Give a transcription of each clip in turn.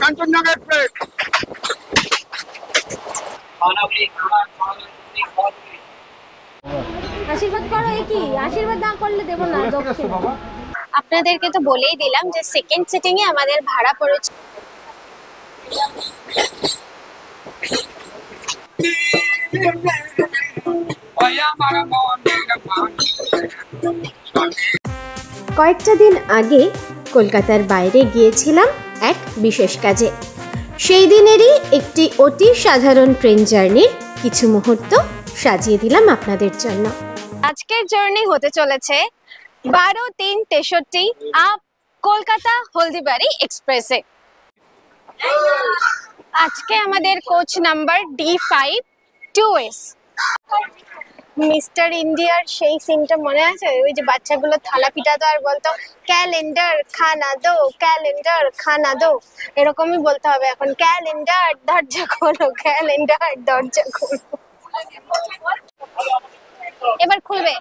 Kanchenjunga express. আশীর্বাদ করো। কি আশীর্বাদ না করলে দেব না। আপনাদেরকে তো বলেই দিলাম যে সেকেন্ড সিটিং এ আমাদের ভাড়া পড়েছে কয়েকটা দিন আগে কলকাতার বাইরে গিয়েছিলাম এক বিশেষ কাজে। সেই দিনেরই একটি অতি সাধারণ ট্রেন জার্নির কিছু মুহূর্ত সাজিয়ে দিলাম আপনাদের জন্য। আজকের জার্নি হতে চলেছে 12-3-63 আপ কলকাতা হলদিবাড়ি এক্সপ্রেসে। আজকে আমাদের coach number D5 2S। Mister ইন্ডিয়ার সেই সিনটা মনে আছে? ওই যে বাচ্চাগুলো থালা পিটাতো আর বলতো ক্যালেন্ডার খানা দো, ক্যালেন্ডার খানা দো, এরকমই বলতে হবে এখন। ক্যালেন্ডার দরজা খোলো, ক্যালেন্ডার দরজা খোলো। এবার খুলবে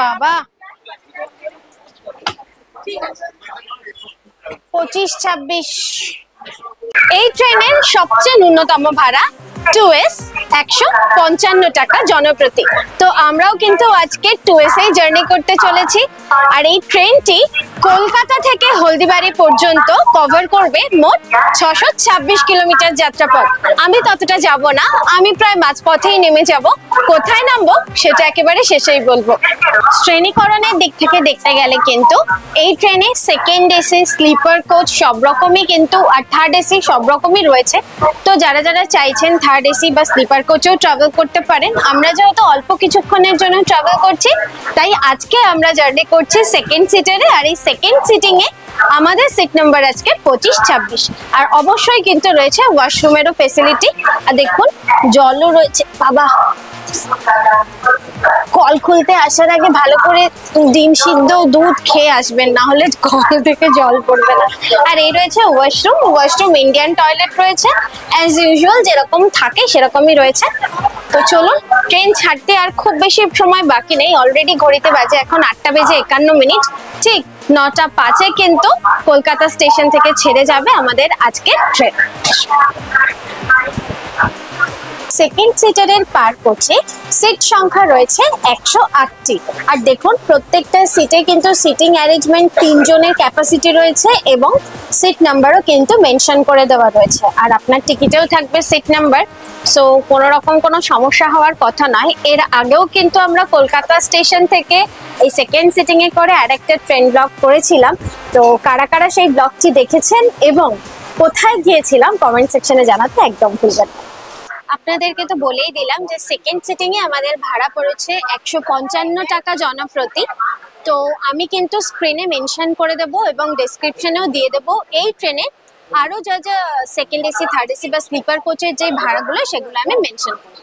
বাবা। 25-26 এই ট্রেনের সবচেয়ে ন্যূনতম ভাড়া 2S 155 টাকা জনপ্রতি। তো আমরাও কিন্তু আজকে 2S এই জার্নি করতে চলেছি। আর এই ট্রেনটি কলকাতা থেকে হলদিবাড়ি পর্যন্ত কভার করবে মোট 626 কিলোমিটার যাত্রাপথ। আমি ততটা যাব না, আমি প্রায় মাঝপথেই নেমে যাব। কোথায় নামবো সেটা একেবারে শেষেই বলবো। শ্রেণীকরণের দিক থেকে দেখতে গেলে কিন্তু এই ট্রেনে সেকেন্ড এসি, স্লিপার কোচ সব রকমই কিন্তু, আর থার্ড এসি সব রকমই রয়েছে। তো যারা যারা চাইছেন থার্ড এসি বা স্লিপার কোচেও ট্রাভেল করতে পারেন। আমরা যেহেতু অল্প কিছুক্ষণের জন্য ট্রাভেল করছি, তাই আজকে আমরা জার্নি করছি সেকেন্ড সিটারে। আর এই সেকেন্ড সিটিং এ আমাদের সিট নাম্বার আজকে 25-26। আর অবশ্যই কিন্তু রয়েছে ওয়াশরুমেরও ফেসিলিটি। আর দেখুন জলও রয়েছে। বাবা, কল খুলতে আসার আগে ভালো করে ডিম সিদ্ধ দুধ খেয়ে আসবেন, না হলে কল থেকে জল পড়বে না। আর এই রয়েছে ওয়াশরুম ইন্ডিয়ান টয়লেট রয়েছে, অ্যাজ ইউজুয়াল যেরকম থাকে সেরকমই রয়েছে। তো চলুন, ট্রেন ছাড়তে আর খুব বেশি সময় বাকি নেই। অলরেডি ঘড়িতে বাজে এখন 8:51। ঠিক 9:05 কিন্তু কলকাতা স্টেশন থেকে ছেড়ে যাবে আমাদের আজকের ট্রেন। সেকেন্ড সিটারের পার কোচে সিট সংখ্যা রয়েছে 108টি। আর দেখুন প্রত্যেকটা সিটে কিন্তু সিটিং অ্যারেঞ্জমেন্ট 3 জনের ক্যাপাসিটি রয়েছে এবং সিট নাম্বারও কিন্তু মেনশন করে দেওয়া রয়েছে। আর আপনার টিকিটেও থাকবে সিট নাম্বার। সো কোনো রকম কোনো সমস্যা হওয়ার কথা নয়। এর আগেও কিন্তু আমরা কলকাতা স্টেশন থেকে এই সেকেন্ড সিটিং এ করে আরেকটা ট্রেন ব্লগ করেছিলাম। তো কারা কারা সেই ব্লগটি দেখেছেন এবং কোথায় গিয়েছিলাম কমেন্ট সেকশনে জানাতে একদম ভুলবেন না। আপনাদেরকে তো বলেই দিলাম যে সেকেন্ড সিটিং এ আমাদের ভাড়া পড়েছে 155 টাকা জনপ্রতি। তো আমি কিন্তু স্ক্রিনে মেনশন করে দেবো এবং ডেসক্রিপশনেও দিয়ে দেবো এই ট্রেনে আরো যা যা সেকেন্ড এসি, থার্ড এসি বা স্লিপার কোচের যে ভাড়াগুলো সেগুলো আমি মেনশন করব।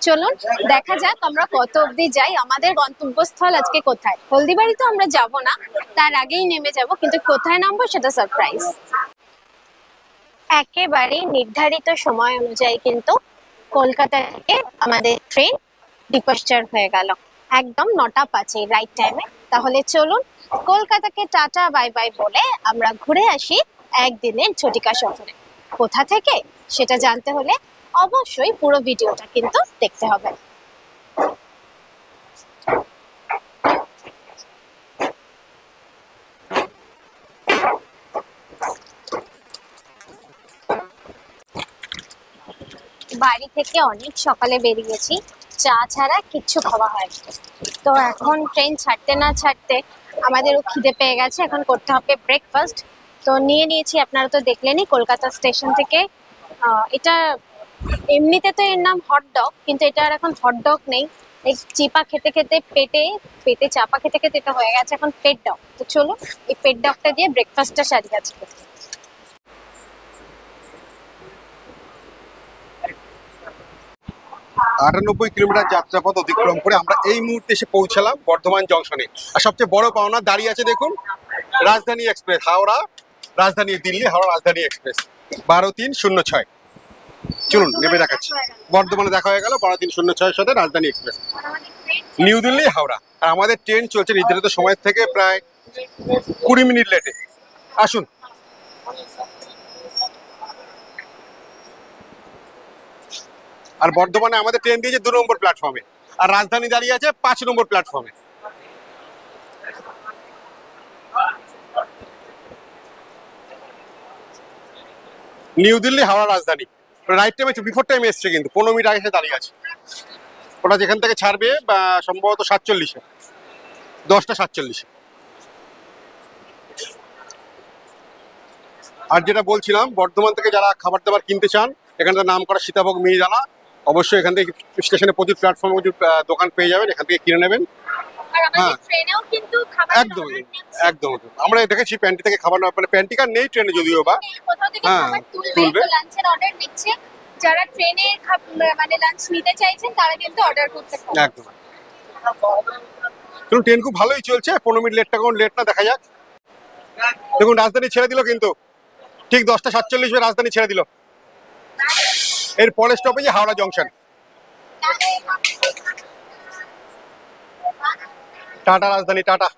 চলুন দেখা যাক আমরা কত অবধি যাই। আমাদের গন্তব্যস্থল আজকে কোথায়? হলদিবাড়ি তো আমরা যাব না, তার আগেই নেমে যাব, কিন্তু কোথায় নামবো সেটা সারপ্রাইজ। একেবারে নির্ধারিত সময় অনুযায়ী কিন্তু কলকাতা থেকে আমাদের ট্রেন ডিপার্চার হয়ে গেল একদম 9:05 রাইট টাইমে। তাহলে চলুন কলকাতাকে টাটা বাই বাই বলে আমরা ঘুরে আসি একদিনের ছুটিকা সফরে। কোথা থেকে সেটা জানতে হলে অবশ্যই পুরো ভিডিওটা কিন্তু দেখতে হবে। বাড়ি থেকে অনেক সকালে বেরিয়েছি, চা ছাড়া কিচ্ছু খাওয়া হয়নি। তো এখন ট্রেন ছাড়তে না ছাড়তে আমাদেরও খিদে পেয়ে গেছে, এখন করতে হবে ব্রেকফাস্ট। তো নিয়ে নিয়েছি, আপনারা তো দেখলেনই কলকাতা স্টেশন থেকে। এটা এমনিতে তো এর নাম হটডগ, কিন্তু এটা আর এখন হটডগ নেই। এই চিপা খেতে খেতে পেটে চাপা খেতে খেতে এটা হয়ে গেছে এখন পেট ডগ। তো চলো এই পেট ডগটা দিয়ে ব্রেকফাস্টটা সারি আজকে। 98 কিলোমিটার যাত্রাপথ অতিক্রম করে আমরা এই মুহূর্তে এসে পৌঁছালাম বর্ধমান জংশনে। আর সবচেয়ে বড় পাওনা দাঁড়িয়ে আছে দেখুন, রাজধানী এক্সপ্রেস হাওড়া রাজধানী দিল্লি হাওড়া রাজধানী এক্সপ্রেস 12-3-06। চলুন নেমে দেখাচ্ছি। বর্ধমানে দেখা হয়ে গেল 12-3-06 সাথে রাজধানী এক্সপ্রেস নিউ দিল্লি হাওড়া। আর আমাদের ট্রেন চলছে নির্ধারিত সময় থেকে প্রায় 20 মিনিট লেটে। আসুন। আর বর্ধমানে আমাদের ট্রেন দিয়েছে 2 নম্বর প্ল্যাটফর্মে, আর রাজধানী দাঁড়িয়ে আছে 5 নম্বর প্ল্যাটফর্মে। নিউ দিল্লি হাওড়া রাজধানী রাইট টাইমে, বিফোর টাইমে এসছে, কিন্তু 15 মিনিট আগে এসে দাঁড়িয়ে আছে। ওটা যেখান থেকে ছাড়বে সম্ভবত 47-এ, 10টা 47-এ। আর যেটা বলছিলাম, বর্ধমান থেকে যারা খাবার দাবার কিনতে চান, এখানে নাম করা সীতাভোগ মিহিদানা, অবশ্যই এখান থেকে স্টেশনে প্রচুর প্ল্যাটফর্মে প্রচুর দোকান পেয়ে যাবেন, এখান থেকে কিনে নেবেন। হ্যাঁ একদম একদম। আমরা দেখেছি প্যান্টি থেকে খাবার, মানে প্যান্টি কার নেই ট্রেনে যদিও বা, হ্যাঁ তুলবে। যারা ট্রেনে মানে লাঞ্চ নিতে চাইছেন তারা কিন্তু অর্ডার করতে পারেন। একদম। চলুন, ট্রেন খুব ভালোই চলছে, 15 মিনিট লেটটা কোন লেট না, দেখা যাক। দেখুন রাজধানী ছেড়ে দিল, কিন্তু ঠিক 10টা 47 রাজধানী ছেড়ে দিল। এর পরের স্টপেজে হাওড়া জংশন। টাটা রাজধানী, টাটা।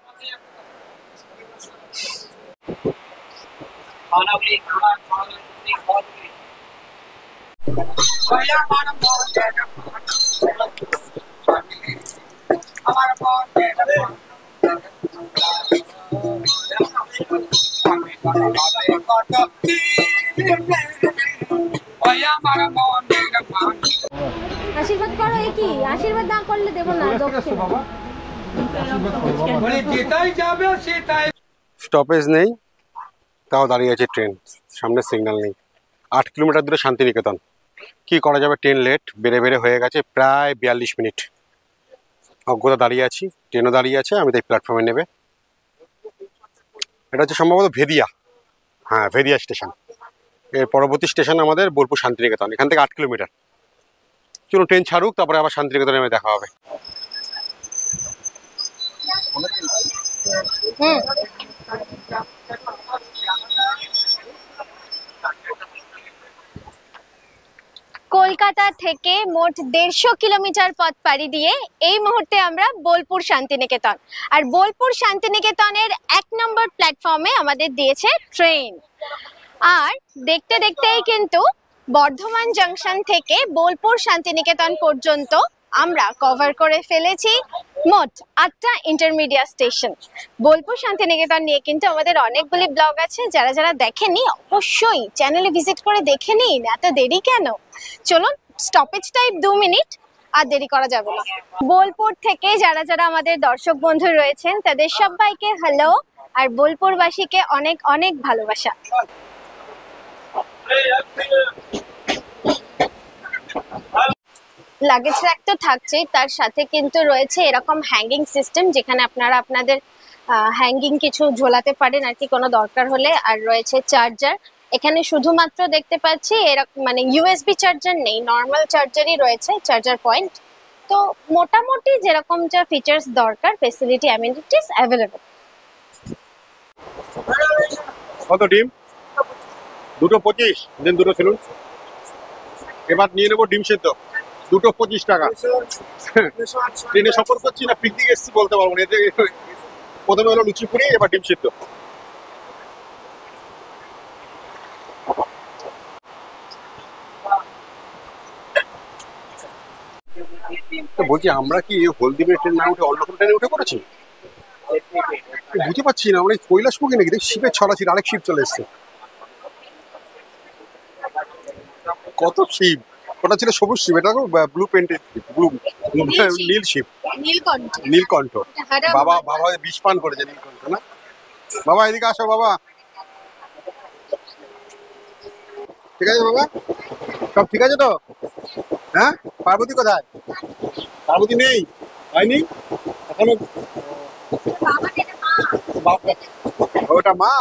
আশীর্বাদ করো। কি আশীর্বাদ না করলে দেবো না। স্টপেজ নেই, তাও দাঁড়িয়ে আছে ট্রেন, সামনে সিগন্যাল নেই। 8 কিলোমিটার দূরে শান্তিনিকেতন। কি করা যাবে, ট্রেন লেট, বেড়ে হয়ে গেছে প্রায় 42 মিনিট। অজ্ঞতা দাঁড়িয়ে আছি, ট্রেনও দাঁড়িয়ে আছে, আমি তাই প্ল্যাটফর্মে নেবে। এটা হচ্ছে সম্ভবত ভেদিয়া, হ্যাঁ ভেদিয়া স্টেশন। এর পরবর্তী স্টেশন আমাদের বোলপুর শান্তিনিকেতন, এখান থেকে 8 কিলোমিটার। চলুন ট্রেন ছাড়ুক, তারপরে আবার শান্তিনিকেতনে নেমে দেখা হবে। কলকাতা থেকে মোট 150 কিলোমিটার পথ পাড়ি দিয়ে এই মুহূর্তে আমরা বোলপুর শান্তিনিকেতন, আর বোলপুর শান্তিনিকেতনের 1 নম্বর প্ল্যাটফর্মে আমাদের দিয়েছে ট্রেন। আর দেখতে দেখতেই কিন্তু বর্ধমান জংশন থেকে বোলপুর শান্তিনিকেতন পর্যন্ত আমরা কভার করে ফেলেছি মোট 8টা ইন্টারমিডিয়েট স্টেশন। বোলপুর শান্তিনিকেতন নিয়ে কিন্তু আমাদের অনেকগুলি ব্লগ আছে, যারা যারা দেখেনি অবশ্যই চ্যানেলে ভিজিট করে দেখে নিন। এত দেরি কেন? চলুন, স্টপেজ টাইম 2 মিনিট, আর দেরি করা যাবে না। বোলপুর থেকে যারা যারা আমাদের দর্শক বন্ধু রয়েছেন তাদের সবাইকে হ্যালো, আর বোলপুরবাসীকে অনেক অনেক ভালোবাসা। লাগেজ র্যাক তো থাকছেই, তার সাথে কিন্তু রয়েছে এরকম হ্যাঙ্গিং সিস্টেম, যেখানে আপনারা আপনাদের হ্যাঙ্গিং কিছু ঝোলাতে পারেন আর কি কোনো দরকার হলে। আর রয়েছে চার্জার, এখানে শুধুমাত্র দেখতে পাচ্ছি এরকম মানে ইউএসবি চার্জার নেই, নর্মাল চার্জারই রয়েছে, চার্জার পয়েন্ট। তো মোটামুটি যেরকম যা ফিচার্স দরকার, ফেসিলিটি অ্যামিনিটিস অ্যাভেলেবল। কত ডিম? 2.25 দিন, 2টো ছিল। এবার নিয়ে নেবো ডিম সেদ্ধ, 2.25 টাকা। ট্রেনে সফর করছি না পিকনিক এসছি বলতে পারবো না। প্রথমে হলো লুচি পুরি, এবার ডিম সেদ্ধ। বলছি আমরা কি হলদিবাড়ি ট্রেন না উঠে অন্য কোনো ট্রেনে উঠে পড়েছি? বুঝতে পারছি না, আমরা কৈলাসপুরে নাকি দেখি শিবের ছড়াছির আরেক শিব চলে এসছে। কত শিব! ওটা ছিল সবুজ শিব, এটা ব্লু পেন্টেড, ব্লু নীল শিব, নীলকণ্ঠ। বাবা বাবা বিষ পান করেছে নীলকণ্ঠ না? বাবা এদিকে আসো বাবা। ঠিক আছে বাবা, সব ঠিক আছে তো? হ্যাঁ, পার্বতী কোথায়? পার্বতী নেই, হয়নি এখনো। ওটা মা,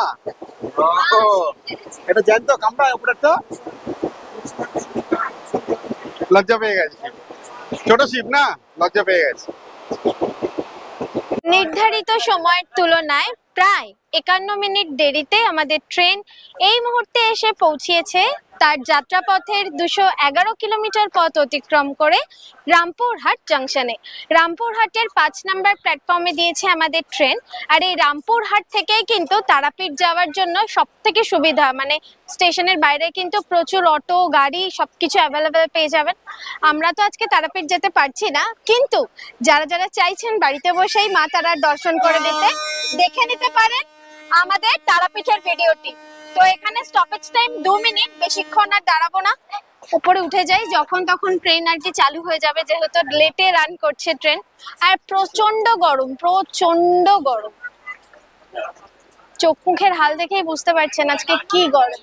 এটা জানতো কামড়া উপরে তো লজ্জা পেয়ে গেছে। ছোট শিব না, লজ্জা পেয়ে গেছে। নির্ধারিত সময়ের তুলনায় প্রায় 51 মিনিট দেরিতে আমাদের ট্রেন এই মুহূর্তে এসে পৌঁছিয়েছে তার যাত্রাপথের 211 কিলোমিটার পথ অতিক্রম করে রামপুরহাট জংশনে। রামপুরহাটের 5 নম্বর প্ল্যাটফর্মে দিয়েছে আমাদের ট্রেন। আর এই রামপুরহাট থেকেই কিন্তু তারাপীঠ যাওয়ার জন্য সব থেকে সুবিধা, মানে স্টেশনের বাইরে কিন্তু প্রচুর অটো গাড়ি সবকিছু অ্যাভেলেবেল পেয়ে যাবেন। আমরা তো আজকে তারাপীঠ যেতে পারছি না, কিন্তু যারা যারা চাইছেন বাড়িতে বসেই মা তারার দর্শন করে নিতে, দেখে নিতে পারেন আমাদের তারাপীঠের ভিডিওটি। তো এখানে স্টপেজ টাইম 2 মিনিট, বেশিক্ষণ আর দাঁড়াবো না, উপরে উঠে যাই, যখন তখন ট্রেন আর কি চালু হয়ে যাবে, যেহেতু লেটে রান করছে ট্রেন। আর প্রচন্ড গরম, প্রচন্ড গরম, চোখ মুখের হাল দেখেই বুঝতে পারছেন আজকে কি গরম।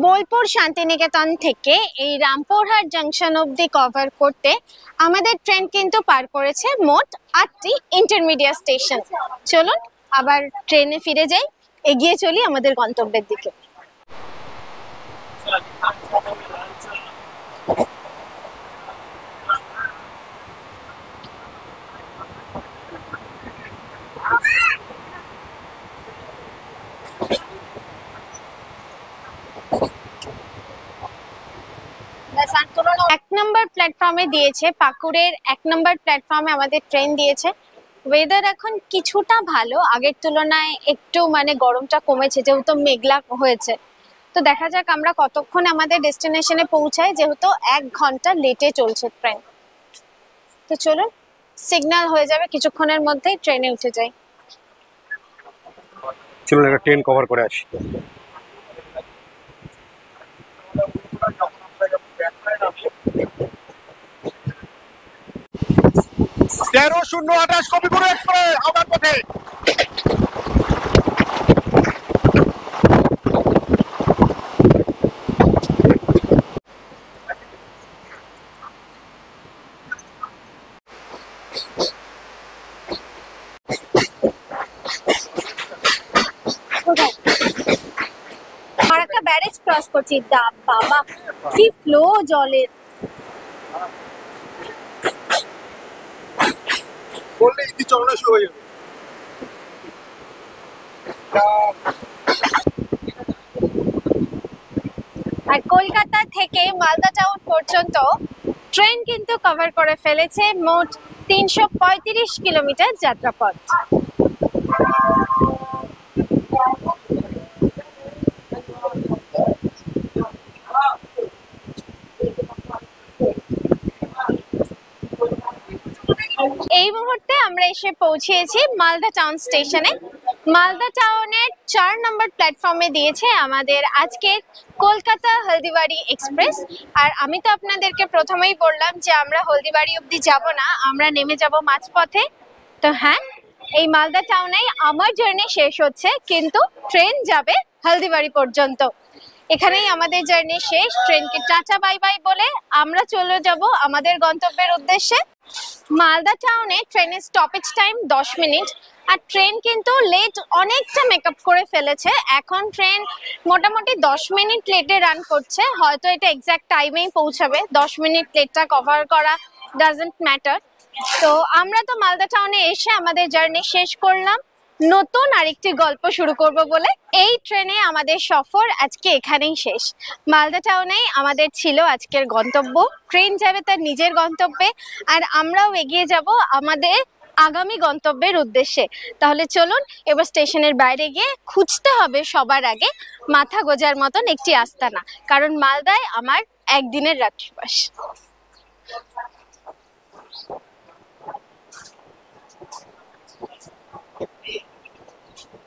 বোলপুর শান্তিনিকেতন থেকে এই রামপুরহাট জংশন অবধি কভার করতে আমাদের ট্রেন কিন্তু পার করেছে মোট 8টি ইন্টারমিডিয়েট স্টেশন। চলুন আবার ট্রেনে ফিরে যাই, এগিয়ে চলি আমাদের গন্তব্যের দিকে। এক নম্বর প্ল্যাটফর্মে দিয়েছে, পাকুড়ের 1 নম্বর প্ল্যাটফর্মে আমাদের ট্রেন দিয়েছে। ওয়েদার এখন কিছুটা ভালো, আগের তুলনায় একটু মানে গরমটা কমেছে, যেহেতু মেঘলা হয়েছে। তো দেখা যাক আমরা কতক্ষণে আমাদের ডেস্টিনেশনে পৌঁছাই, যেহেতু 1 ঘন্টা লেটে চলছে ট্রেন। তো চলুন, সিগন্যাল হয়ে যাবে কিছুক্ষণের মধ্যেই, ট্রেনে উঠে যাই। চলুন একটা ট্রেন কভার করে আসি। তেরো 028 কবিগুরু এক্সপ্রেস আমার পথে। আর একটা ব্যারেজ ক্রস করছি, বাবা কি ফ্লো জলের। বললে ইতি চলনা শুরু হয়ে যাবে। আর কলকাতা থেকে মালদা টাউন পর্যন্ত ট্রেন কিন্তু কভার করে ফেলেছে মোট 335 কিলোমিটার যাত্রাপথ। এই মুহূর্তে আমরা এসে পৌঁছেছি মালদা টাউন স্টেশনে। মালদা টাউনের 4 নম্বর প্ল্যাটফর্মে দিয়েছে আমাদের আজকের কলকাতা হলদিবাড়ি এক্সপ্রেস। আর আমি তো আপনাদেরকে প্রথমেই বললাম যে আমরা হলদিবাড়ি অবধি যাব না, আমরা নেমে যাব মাঝপথে। তো হ্যাঁ, এই মালদা টাউনেই আমার জার্নি শেষ হচ্ছে, কিন্তু ট্রেন যাবে হলদিবাড়ি পর্যন্ত। এখানেই আমাদের জার্নি শেষ। ট্রেনকে টাটা বাই বাই বলে আমরা চলে যাব আমাদের গন্তব্যের উদ্দেশ্যে। মালদা টাউনে ট্রেনের স্টপেজ টাইম 10 মিনিট। আর ট্রেন কিন্তু লেট অনেকটা মেকআপ করে ফেলেছে। এখন ট্রেন মোটামুটি 10 মিনিট লেটে রান করছে, হয়তো এটা এক্সাক্ট টাইমেই পৌঁছাবে। 10 মিনিট লেটটা কভার করা ডাজন্ট ম্যাটার। তো আমরা তো মালদা টাউনে এসে আমাদের জার্নি শেষ করলাম, নতুন আরেকটি গল্প শুরু করব বলে। এই ট্রেনে আমাদের সফর আজকে এখানেই শেষ। মালদা টাউনেই আমাদের ছিল আজকের গন্তব্য। ট্রেন যাবে তার নিজের গন্তব্যে, আর আমরাও এগিয়ে যাব আমাদের আগামী গন্তব্যের উদ্দেশ্যে। তাহলে চলুন এবার স্টেশনের বাইরে গিয়ে খুঁজতে হবে সবার আগে মাথা গোজার মতন একটি আস্তানা, কারণ মালদায় আমার একদিনের রাত্রিবাস।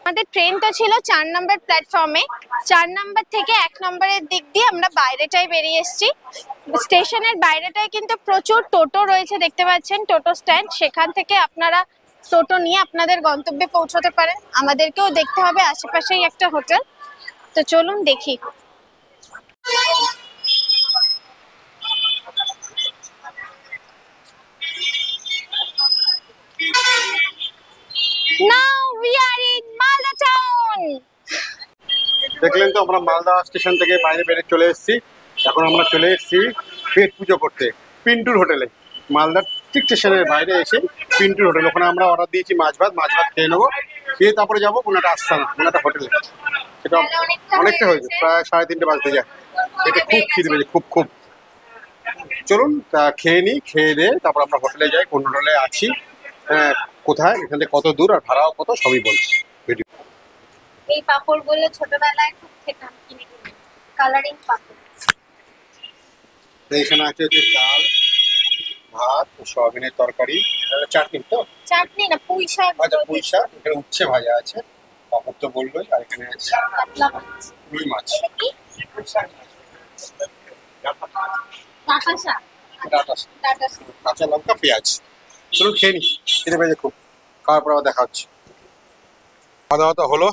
আমাদের ট্রেন তো ছিল 4 নম্বর প্ল্যাটফর্মে। 4 নম্বর থেকে 1 নম্বরের দিক দিয়ে আমরা বাইরেটায় বেরিয়ে এসেছি। স্টেশনের বাইরেটায় কিন্তু প্রচুর টোটো রয়েছে, দেখতে পাচ্ছেন টোটো স্ট্যান্ড। সেখান থেকে আপনারা টোটো নিয়ে আপনাদের গন্তব্যে পৌঁছতে পারেন। আমাদেরকেও দেখতে হবে আশেপাশেই একটা হোটেল। তো চলুন দেখি। Now we are in Malda town. দেখলেন তো, আমরা মালদা স্টেশন থেকে বাইরে বেরিয়ে চলে এসেছি। এখন আমরা চলে এসেছি পেট পুজো করতে পিন্টুর হোটেলে। মালদার ঠিক স্টেশনের বাইরে এসে পিন্টুর হোটেল, ওখানে আমরা অর্ডার দিয়েছি মাছ ভাত খেয়ে নেবো। খেয়ে তারপরে যাবো কোনো একটা আস্তানা, কোনো একটা হোটেলে। সেটা অনেকটা হয়েছে, প্রায় 3:30 বাজতে যায়। এটা খুব খিদে পেয়েছে, খুব খুব। চলুন খেয়ে নিই, খেয়ে দিয়ে তারপর আমরা হোটেলে যাই। কোন হোটেলে আছি, কোথায়, এখান থেকে কত দূর আর ভাড়াও কত সবই বলছি ভিডিও। এই পাপড় গুলো ছোটবেলায় খুব খেতাম, কিনে কিনে কালারিং পাপড়। এখানে আছে হচ্ছে ডাল, ভাত, সয়াবিনের তরকারি, চাটনি। তো চাটনি না, পুঁই শাক। আচ্ছা, পুঁই শাক, এখানে উচ্ছে ভাজা আছে, পাপড় তো বললোই, আর এখানে আছে কাতলা মাছ, রুই মাছ, ডাঁটা শাক, ডাঁটা শাক, ডাঁটা শাক। কাঁচা লঙ্কা, পেঁয়াজ। চলুন খেয়ে নিই, খেতে পেয়েছে খুব। খাওয়ার পর আবার দেখা হচ্ছে। খাওয়া দাওয়া তো হলো,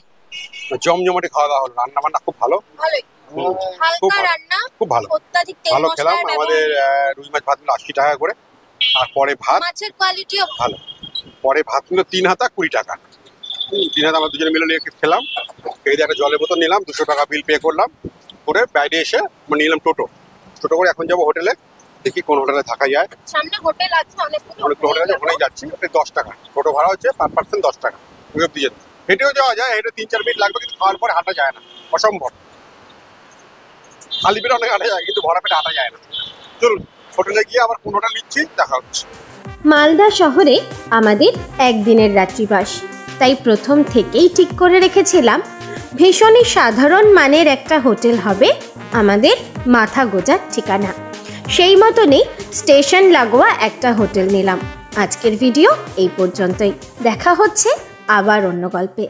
জমজমাটি খাওয়া দাওয়া হলো, রান্না বান্না খুব ভালো, ভালোই, খুব হালকা ভালো, রান্না, খুব ভালো, অত্যাধিক তেল ভালো মশলা খেলাম। আমাদের রুই মাছ ভাত নিল 80 টাকা করে, আর পরে ভাত মাছের কোয়ালিটিও ভালো। পরে ভাত নিল 3 হাতা 20 টাকা। 3 হাতা আমরা দুজনে মিলে নিয়ে খেলাম। খেয়ে দিয়ে একটা জলের বোতল নিলাম, 200 টাকা বিল পে করলাম। করে বাইরে এসে আমরা নিলাম টোটো করে এখন যাবো হোটেলে। দেখি কোন হোটেলে থাকা যায়। সামনে হোটেল আছে, অনেকগুলো হোটেল আছে, ওখানেই যাচ্ছি। 10 টাকা টোটো ভাড়া হচ্ছে, পার পার্সন 10 টাকা। ওই অব্দি যেতে হেঁটেও যাওয়া যায়, হেঁটে 3-4 মিনিট লাগবে, কিন্তু খাওয়ার পরে হাঁটা যায় না, অসম্ভব। খালি পেটে অনেক হাঁটা যায়, কিন্তু ভরা পেটে হাঁটা যায় না। চলুন হোটেলে গিয়ে আবার কোন হোটেল নিচ্ছি দেখা হচ্ছে। মালদা শহরে আমাদের একদিনের রাত্রিবাস, তাই প্রথম থেকেই ঠিক করে রেখেছিলাম ভীষণই সাধারণ মানের একটা হোটেল হবে আমাদের মাথা গোজার ঠিকানা। সেই মতনই স্টেশন লাগোয়া একটা হোটেল নিলাম। আজকের ভিডিও এই পর্যন্তই, দেখা হচ্ছে আবার অন্য গল্পে।